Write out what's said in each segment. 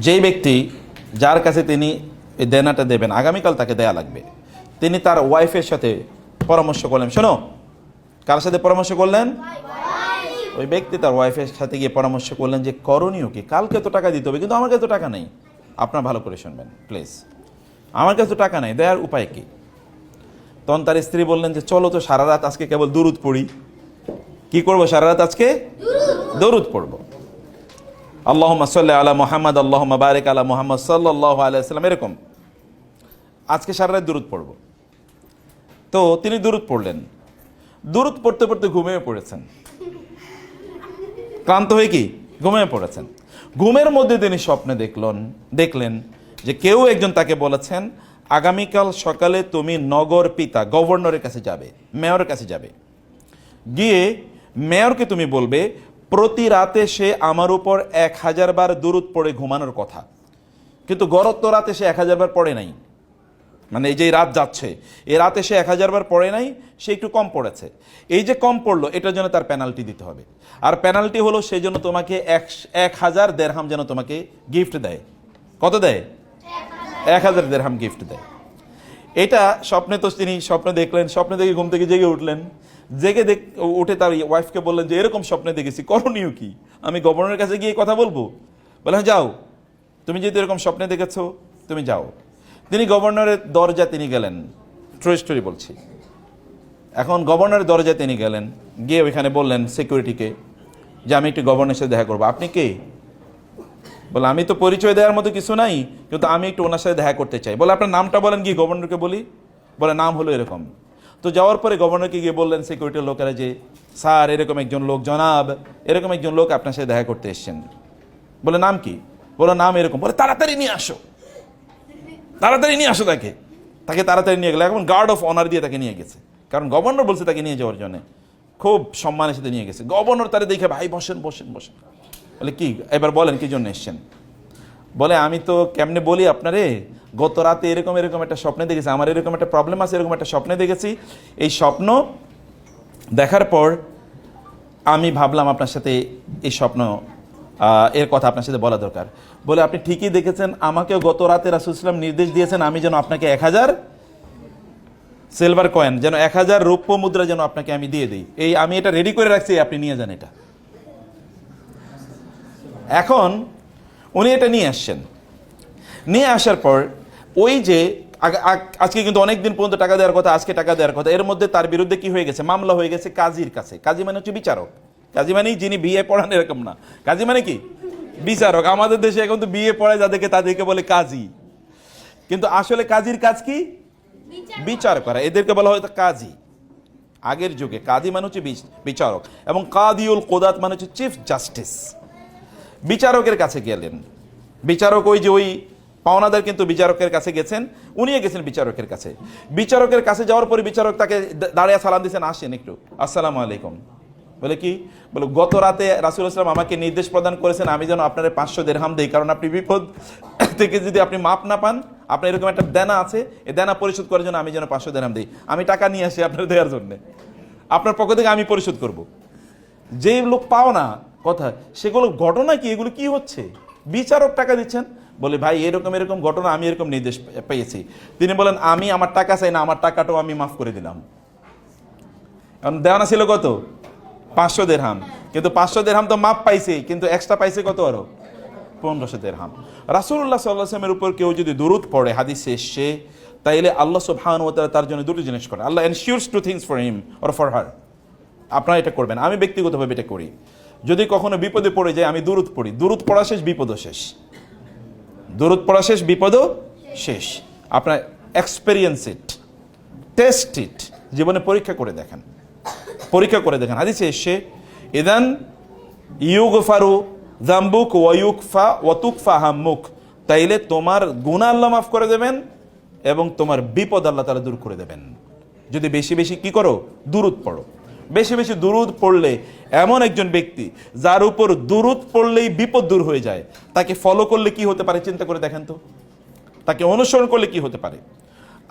যেই ব্যক্তি যার কাছে তিনি এই দেনাটা দেবেন আগামীকাল তাকে দেয়া লাগবে, তিনি তার ওয়াইফের সাথে পরামর্শ করলেন। শোনো, কার সাথে পরামর্শ করলেন? ওই ব্যক্তি তার ওয়াইফের সাথে গিয়ে পরামর্শ করলেন যে করণীয় কি, কালকে তো টাকা দিতে হবে, কিন্তু আমার কাছে তো টাকা নেই। আপনার ভালো করে শুনবেন প্লিজ, আমার কাছে তো টাকা নেই, দেওয়ার উপায় কি? তখন তার স্ত্রী বললেন যে চলো তো সারা রাত আজকে কেবল দুরুদ পড়ি। কি করবো সারা রাত? আজকে দরুদ পড়বো। আল্লাহুম্মা সাল্লি আলা মুহাম্মদ, আল্লাহুম্মা বারিক আলা মুহাম্মদ সাল্লাল্লাহু আলাইহি ওয়াসাল্লাম, এরকম আজকে সারা রাত দুরুদ পড়বো। তো তিনি দুরুদ পড়লেন, দুরুদ পড়তে পড়তে ঘুমিয়ে পড়েছেন, ক্লান্ত হয়ে কি ঘুমিয়ে পড়েছেন। ঘুমের মধ্যে তিনি স্বপ্নে দেখলেন যে কেউ একজন তাকে বলেছেন আগামীকাল সকালে তুমি নগর পিতা গভর্নরের কাছে যাবে, মেয়রের কাছে যাবে, গিয়ে মেয়রকে তুমি বলবে প্রতি রাতে সে আমার উপর 1000 বার দুরুদ পড়ে ঘুমানোর কথা, কিন্তু গত রাতে সে 1000 বার পড়ে নাই। মানে এই যে রাত যাচ্ছে, এই রাতে সে 1000 বার পড়ে নাই, সে একটু কম পড়েছে। এই যে কম পড়লো, এটার জন্য তার পেনাল্টি দিতে হবে। আর পেনাল্টি হলো সেই জন্য তোমাকে 1000 দেরহাম যেন তোমাকে গিফট দেয়। কত দেয়? 1000 দেরহাম গিফট দেয়। এটা স্বপ্নে তো তিনি স্বপ্নে দেখলেন, স্বপ্নে দেখে ঘুম থেকে জেগে উঠলেন, উঠে তার ওয়াইফকে বললেন যে এরকম স্বপ্নে দেখেছি, করণীয় কি? আমি গভর্নরের কাছে গিয়ে কথা বলবো? বলে হ্যাঁ যাও, তুমি যেহেতু এরকম স্বপ্নে দেখেছো তুমি যাও। তিনি গভর্নরের দরজা তিনি গেলেন, ট্রু স্টোরি বলছি। এখন গভর্নরের দরজায় তিনি গেলেন, গিয়ে ওইখানে বললেন সিকিউরিটিকে যে আমি একটু গভর্নরের সাথে দেখা করবো। আপনি কে? বলে আমি তো পরিচয় দেওয়ার মতো কিছু নাই, কিন্তু আমি একটু ওনার সাথে দেখা করতে চাই। বলে আপনার নামটা বলেন, গিয়ে গভর্নরকে বলি। বলে নাম হলো এরকম। তো যাওয়ার পরে গভর্নরকে গিয়ে বললেন সিকিউরিটির লোকেরা যে স্যার এরকম একজন লোক, জনাব এরকম একজন লোক আপনার সাথে দেখা করতে এসছেন। বলে নাম কি? বলে নাম এরকম। বলে তাড়াতাড়ি নিয়ে আসো, তাড়াতাড়ি নিয়ে আসো তাকে। তাকে তাড়াতাড়ি নিয়ে গেলে, এখন গার্ড অফ অনার দিয়ে তাকে নিয়ে গেছে, কারণ গভর্নর বলছে তাকে নিয়ে যাওয়ার জন্য, খুব সম্মানের সাথে নিয়ে গেছে। গভর্নর তারা দেখে ভাই বসেন বসেন বসেন। বলে কি এবার বলেন কি জন্য এসছেন? বলে আমি তো কেমনে বলি আপনারে, গত রাতে এরকম এরকম একটা স্বপ্নে দেখেছি, আমার এরকম একটা প্রবলেম আছে, এরকম একটা স্বপ্নে দেখেছি। এই স্বপ্ন দেখার পর আমি ভাবলাম আপনার সাথে এই স্বপ্ন এর কথা আপনার সাথে বলা দরকার। বলে আপনি ঠিকই দেখেছেন, আমাকেও গত রাতে রাসূল সাল্লাল্লাহু আলাইহি ওয়াসাল্লাম নির্দেশ দিয়েছেন আমি যেন আপনাকে 1000 সিলভার কয়েন, যেন 1000 রৌপ্য মুদ্রা যেন আপনাকে আমি দিয়ে দিই। এই আমি এটা রেডি করে রাখছি, আপনি নিয়ে যান এটা। এখন উনি এটা নিয়ে আসছেন, নিয়ে আসার পর ওই যে আজকে কিন্তু অনেক দিন পর্যন্ত টাকা দেওয়ার কথা, আজকে টাকা দেওয়ার কথা, এর মধ্যে তার বিরুদ্ধে কি হয়ে গেছে? মামলা হয়ে গেছে কাজীর কাছে। কাজী মানে হচ্ছে বিচারক। কাজী মানেই যিনি বিয়ে পড়ান এরকম না, কাজী মানে কি? বিচারক। আমাদের দেশে এখন তো বিয়ে পড়ায় যাদেরকে তাদেরকে বলে কাজী, কিন্তু আসলে কাজীর কাজ কি? বিচার করা। এদেরকে বলা হয়তো কাজী। আগের যুগে কাজী মানে হচ্ছে বিচারক, এবং কাদিউল কোদাত মানে হচ্ছে চিফ জাস্টিস। বিচারকের কাছে গেলেন, বিচারক ওই যে ওই পাওনাদার কিন্তু বিচারকের কাছে গেছেন, উনিও গেছেন বিচারকের কাছে। বিচারকের কাছে যাওয়ার পরে বিচারক তাকে দাঁড়িয়ে সালাম দিয়েছেন, আসেন একটু, আসসালামু আলাইকুম। বলে কি? বলে গত রাতে রাসূলুল্লাহ সাল্লাল্লাহু আলাইহি ওয়াসাল্লাম আমাকে নির্দেশ প্রদান করেছেন আমি যেন আপনার 500 দিরহাম দেই, কারণ আপনি বিপদ থেকে যদি আপনি মাপ না পান, আপনার এরকম একটা দেনা আছে, এই দেনা পরিশোধ করার জন্য আমি যেন 500 দিরহাম দিই। আমি টাকা নিয়ে আসি আপনার দেওয়ার জন্য, আপনার পক্ষ থেকে আমি পরিশোধ করব। যেই লোক পাও না কথা, সেগুলো ঘটনা কি? এগুলো কি হচ্ছে? বিচারক টাকা দিচ্ছেন। বলে ভাই এরকম এরকম ঘটনা, আমি এরকম নির্দেশ পেয়েছি। তিনি বলেন আমি আমার টাকা চাই না, আমার টাকাটাও আমি মাফ করে দিলাম। কারণ দেওয়ানা ছিল কত? 500 দিরহাম, কিন্তু 500 দিরহাম তো মাপ পাইছে, কিন্তু এক্সট্রা পাইছে কত? আরো 1500 দিরহাম। রাসূলুল্লাহ সাল্লাল্লাহু আলাইহি ওয়াসাল্লামের উপর কেউ যদি দুরূদ পড়ে হাদিসে এসেছে, তাইলে আল্লাহ সুবহানাহু ওয়া তাআলা তার জন্য দুটো জিনিস করে। Allah ensures two things for him or for her. আপনারা এটা করবেন, আমি ব্যক্তিগতভাবে এটা করি। যদি কখনো বিপদে পড়ে যায় আমি দুরূদ পড়ি। দুরূদ পড়া শেষ বিপদও শেষ, দুরূদ পড়া শেষ বিপদও শেষ। আপনার এক্সপেরিয়েন্স ইট, টেস্ট ইট, জীবনে পরীক্ষা করে দেখেন, পরীক্ষা করে দেখেন। হাদিসে এসে ইদান ইউগফারু যামবুক ওয়া ইউকফা ওয়া তুকফা হাম্মুক, তাইলে তোমার গুনাহ আল্লাহ মাফ করে দেবেন এবং তোমার বিপদ আল্লাহ তাআলা দূর করে দেবেন। যদি বেশি বেশি কি করো? দুরূদ পড়ো। বেশি বেশি দুরূদ পড়লে এমন একজন ব্যক্তি যার উপর দুরূদ পড়লেই বিপদ দূর হয়ে যায়, তাকে ফলো করলে কি হতে পারে চিন্তা করে দেখেন তো, তাকে অনুসরণ করলে কি হতে পারে।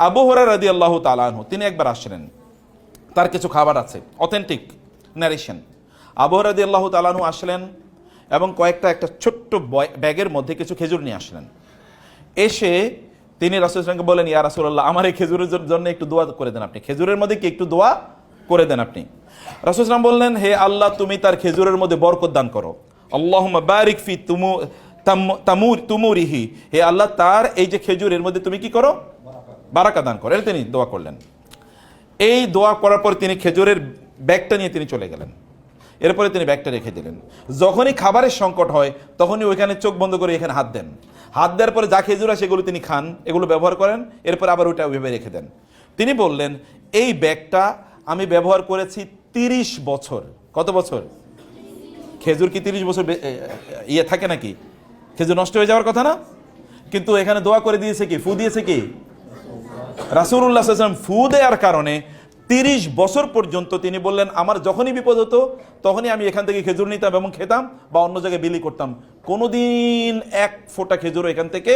আবু হুরায়রা রাদিয়াল্লাহু তাআলা আনহু তিনি একবার আসলেন, তার কিছু খাবার আছে, অথেন্টিক ন্যারেশন। আবু হুরায়রা রাদিয়াল্লাহু তাআলা আনহু আসলেন, এবং একটা ছোট্ট ব্যাগের মধ্যে কিছু খেজুর নিয়ে আসলেন। এসে তিনি রাসূল সাল্লাল্লাহু আলাইহি ওয়াসাল্লামকে বলেন, ইয়া রাসূলুল্লাহ, আমার এই খেজুরের জন্য একটু দোয়া করে দেন আপনি, খেজুরের মধ্যে কি একটু দোয়া করে দেন আপনি। রাসূল সাল্লাল্লাহু আলাইহি ওয়াসাল্লাম বললেন, হে আল্লাহ, তুমি তার খেজুরের মধ্যে বরকত দান করো। আল্লাহুম্মা বারিক ফি তুমুরিহি, হে আল্লাহ, তার এই যে খেজুরের মধ্যে তুমি কি করো, বারাকা দান করো। তিনি দোয়া করলেন। এই দোয়া করার পর তিনি খেজুরের ব্যাগটা নিয়ে তিনি চলে গেলেন। এরপরে তিনি ব্যাগটা রেখে দিলেন। যখনই খাবারের সংকট হয় তখনই ওইখানে চোখ বন্ধ করে এখানে হাত দেন। হাত দেওয়ার পরে যা খেজুর হয় সেগুলো তিনি খান, এগুলো ব্যবহার করেন, এরপর আবার ওইটা ওইভাবে রেখে দেন। তিনি বললেন, এই ব্যাগটা আমি ব্যবহার করেছি 30 বছর। কত বছর? খেজুর কি 30 বছর ইয়ে থাকে নাকি? খেজুর নষ্ট হয়ে যাওয়ার কথা না? কিন্তু এখানে দোয়া করে দিয়েছে কি, ফু দিয়েছে কি রাসূলুল্লাহ সাল্লাল্লাহু আলাইহি ওয়াসাল্লাম। ফু দেওয়ার কারণে 30 বছর পর্যন্ত তিনি বললেন, আমার যখনই বিপদ হতো তখনই আমি এখান থেকে খেজুর নিতাম এবং খেতাম বা অন্য জায়গায় বিলি করতাম। কোনোদিন এক ফোঁটা খেজুর এখান থেকে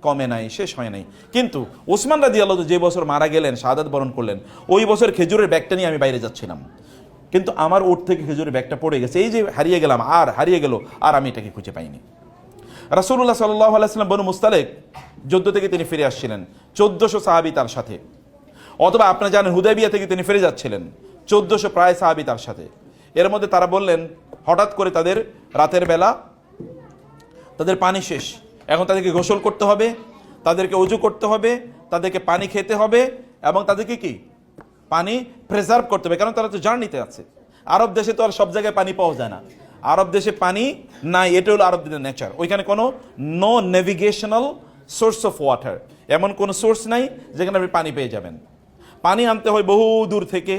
কমে নাই, শেষ হয় নাই। কিন্তু ওসমান রাদিয়াল্লাহু আনহু যে বছর মারা গেলেন, শাহাদাত বরণ করলেন, ওই বছর খেজুরের ব্যাগটা নিয়ে আমি বাইরে যাচ্ছিলাম, কিন্তু আমার ওট থেকে খেজুরের ব্যাগটা পড়ে গেছে। এই যে হারিয়ে গেলাম, আর হারিয়ে গেল, আর আমি এটাকে খুঁজে পাইনি। রাসূলুল্লাহ সাল্লাল্লাহু আলাইহি ওয়াসাল্লাম বনু মুস্তালিক যুদ্ধ থেকে তিনি ফিরে আসছিলেন, 1400 সাহাবী তার সাথে। অথবা আপনারা জানেন হুদাইবিয়া থেকে তিনি ফিরে যাচ্ছিলেন, 1400 প্রায় সাহাবী তার সাথে। এর মধ্যে তারা বললেন, হঠাৎ করে তাদের রাতের বেলা তাদের পানি শেষ, এখন তাদেরকে গোসল করতে হবে, তাদেরকে ওযু করতে হবে, তাদেরকে পানি খেতে হবে এবং তাদেরকে কি পানি প্রিজার্ভ করতে হবে, কারণ তারা তো জার্নিতে আছে। আরব দেশে তো আর সব জায়গায় পানি পাওয়া যায় না, আরব দেশে পানি নাই, এটা হলো আরবদের নেচার। ওইখানে কোনো no navigational source of water, এমন কোনো সোর্স নাই যেখানে আপনি পানি পেয়ে যাবেন। পানি আনতে হয় বহু দূর থেকে,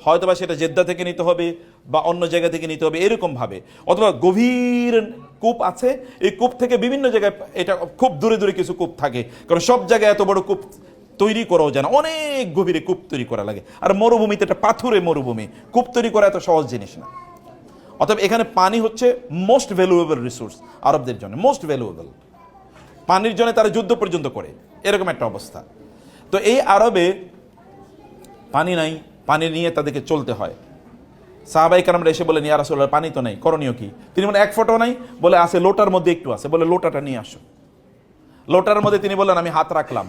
হয়তোবা সেটা জেদ্দা থেকে নিতে হবে বা অন্য জায়গা থেকে নিতে হবে এরকমভাবে, অথবা গভীর কূপ আছে, এই কূপ থেকে বিভিন্ন জায়গায়, এটা খুব দূরে দূরে কিছু কূপ থাকে, কারণ সব জায়গায় এত বড় কূপ তৈরি করাও যায় না, অনেক গভীরে কূপ তৈরি করা লাগে। আর মরুভূমিতে, একটা পাথুরে মরুভূমি, কূপ তৈরি করা এত সহজ জিনিস না। অতএব এখানে পানি হচ্ছে মোস্ট ভ্যালুয়েবল রিসোর্স আরবদের জন্য, মোস্ট ভ্যালুয়েবল। পানির জন্য তারা যুদ্ধ পর্যন্ত করে, এরকম একটা অবস্থা। তো এই আরবে পানি নাই, পানি নিয়ে তাদেরকে চলতে হয়। সাহাবায়ে কেরামরা এসে বলেন, ইয়া রাসূলুল্লাহ, পানি তো নাই, করণীয় কি? তিনি বলেন, এক ফোঁটাও নাই। বলে, আছে, লোটার মধ্যে একটু আছে। বলে, লোটাটা নিয়ে আসো। লোটার মধ্যে তিনি বললেন, আমি হাত রাখলাম।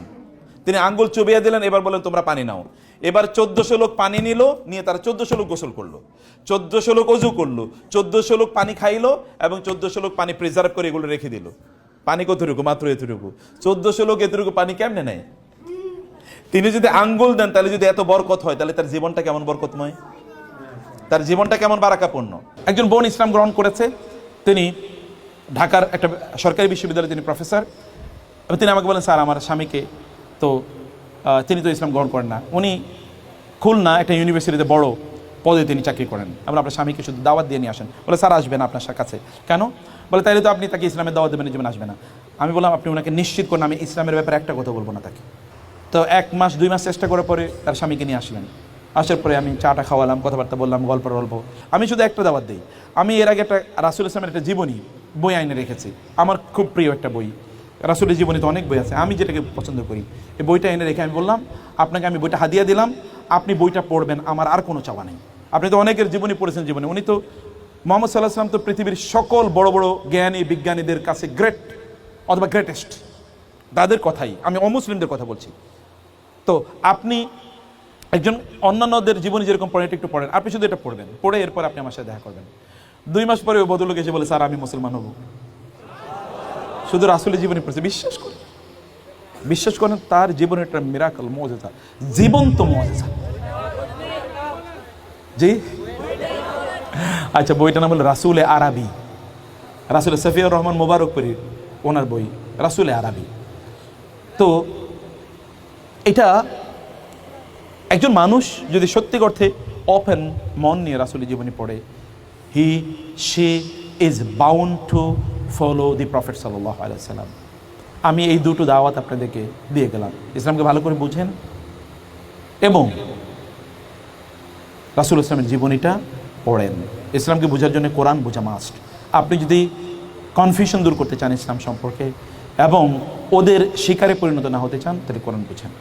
তিনি আঙ্গুল চুবিয়ে দিলেন, এবার বলেন, তোমরা পানি নাও। এবার 1400 লোক পানি নিল, নিয়ে তারা 1400 লোক গোসল করলো, 1400 লোক ওযু করলো, 1400 লোক পানি খাইলো এবং 1400 লোক পানি প্রিজার্ভ করে এগুলো রেখে দিল। পানি কতটুকু? মাত্র এতটুকু। 1400 লোক এতটুকু পানি কেমনে নেয়? তিনি যদি আঙ্গুল দেন, তাহলে যদি এত বরকত হয়, তাহলে তার জীবনটা কেমন বরকতময়, তার জীবনটা কেমন বারাকাপূর্ণ। একজন বোন ইসলাম গ্রহণ করেছে, তিনি ঢাকার একটা সরকারি বিশ্ববিদ্যালয়ে তিনি প্রফেসর। তিনি আমাকে বলেন, স্যার, আমার স্বামীকে তো তিনি তো ইসলাম গ্রহণ করেন না, উনি খুলনা একটা ইউনিভার্সিটিতে বড় পদে তিনি চাকরি করেন, আমরা আপনার স্বামীকে শুধু দাওয়াত দিয়ে নিয়ে আসেন। বলে, স্যার, আসবে না আপনার কাছে? কেন? বলে, তাইলে তো আপনি তাকে ইসলামের দাওয়াত দেবেন, জীবন আসবে না। আমি বললাম, আপনি ওনাকে নিশ্চিত করেন আমি ইসলামের ব্যাপারে একটা কথা বলবো না তাকে। তো 1 মাস 2 মাস চেষ্টা করার পরে তার স্বামীকে নিয়ে আসলেন। আসার পরে আমি চাটা খাওয়ালাম, কথাবার্তা বললাম, গল্প। আমি শুধু একটা দাওয়াত দিই, আমি এর আগে একটা রাসূল ইসলামের একটা জীবনী বই আইনে রেখেছি, আমার খুব প্রিয় একটা বই। রাসূলের জীবনী তো অনেক বই আছে, আমি যেটাকে পছন্দ করি, এই বইটা এনে রেখে আমি বললাম, আপনাকে আমি বইটা হাদিয়া দিলাম, আপনি বইটা পড়বেন, আমার আর কোনো চাওয়া নেই। আপনি তো অনেকের জীবনী পড়েছেন, জীবনে উনি তো মুহাম্মদ সাল্লাল্লাহু আলাইহি ওয়াসাল্লাম তো পৃথিবীর সকল বড় বড় জ্ঞানী বিজ্ঞানীদের কাছে গ্রেট অথবা গ্রেটেস্ট, তাদের কথাই, আমি অমুসলিমদের কথা বলছি। তো আপনি একজন অন্যান্যদের জীবনী যেরকম পড়েন, এটা একটু পড়েন, আপনি শুধু এটা পড়বেন, পড়ে এরপর আপনি আমার সাথে দেখা করবেন। 2 মাস পরে ওই ভদ্রলোক এসে বলে, স্যার, আমি মুসলমান হব। শুধু রাসূলের জীবনী পড়ছে। বিশ্বাস করেন তার জীবনের একটা মিরাকল, মুজিজা, জীবন্ত মুজিজা। জি, আচ্ছা, বইটার নাম হলো রাসূলে আরবি, রাসূল সফিউর রহমান মুবারকপুরী ওনার বই, রাসূলে আরবি। তো এটা একজন মানুষ যদি সত্যি অর্থে ওপেন মন নিয়ে রাসূলের জীবনী পড়ে, she is bound to follow the prophet সাল্লাল্লাহু আলাইহি ওয়াসাল্লাম। আমি এই দুটো দাওয়াত আপনাদেরকে দিয়ে গেলাম, ইসলামকে ভালো করে বুঝেন এবং রাসূল ইসলামের জীবনীটা পড়েন। ইসলামকে বোঝার জন্য কোরআন বোঝা মাস্ট। আপনি যদি কনফিউশন দূর করতে চান ইসলাম সম্পর্কে এবং ওদের শিকারে পরিণত না হতে চান, তাহলে কোরআন বুঝেন।